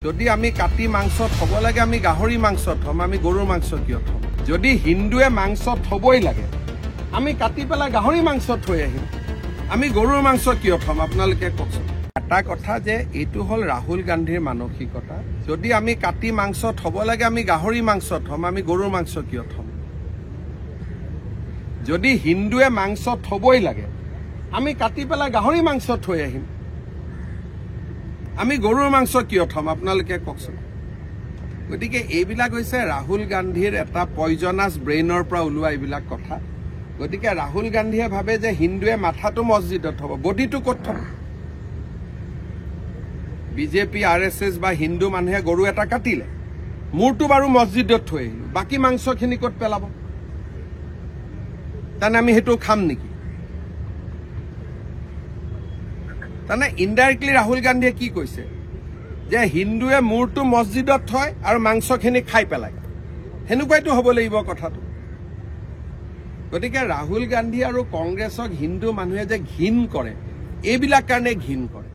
যদি আমি কাটি মাংস থব লাগে আমি গাহৰি মাংস থম, আমি গৰুৰ মাংস কিয় থম? যদি হিন্দুৱে মাংস থবই লাগে আমি কাটি পেলাই গাহৰি মাংস থৈ আহিম, আমি গৰুৰ মাংস কিয় থম? আপোনালোকে কওকচোন। এটা কথা যে এইটো হল ৰাহুল গান্ধীৰ মানসিকতা। যদি আমি কাটি মাংস থব লাগে আমি গাহৰি মাংস থম, আমি গৰুৰ মাংস কিয় থম? যদি হিন্দুৱে মাংস থবই লাগে আমি কাটি পেলাই গাহৰি মাংস থৈ আহিম, আমি গৰুৰ মাংস কিয় থম? আপোনালোকে কওকচোন। গতিকে এইবিলাক হৈছে ৰাহুল গান্ধীৰ এটা পয়জনাছ ব্ৰেইনৰ পৰা ওলোৱা এইবিলাক কথা। গতিকে ৰাহুল গান্ধীয়ে ভাবে যে হিন্দুৱে মাথাটো মছজিদত থব, বডিটো ক'ত থব? বিজেপি RSS বা হিন্দু মানুহে গৰু এটা কাটিলে, মূৰটো বাৰু মছজিদত থৈ আহিলো, বাকী মাংসখিনি ক'ত পেলাব? তাৰমানে আমি সেইটো খাম নেকি? তাৰমানে ইনডাইৰেক্টলি ৰাহুল গান্ধীয়ে কি কৈছে যে হিন্দুৱে মূৰটো মছজিদত থয় আৰু মাংসখিনি খাই পেলায়, সেনেকুৱাইতো হ'ব লাগিব কথাটো। গতিকে ৰাহুল গান্ধী আৰু কংগ্ৰেছক হিন্দু মানুহে যে ঘিণ কৰে, এইবিলাক কাৰণে ঘিণ কৰে।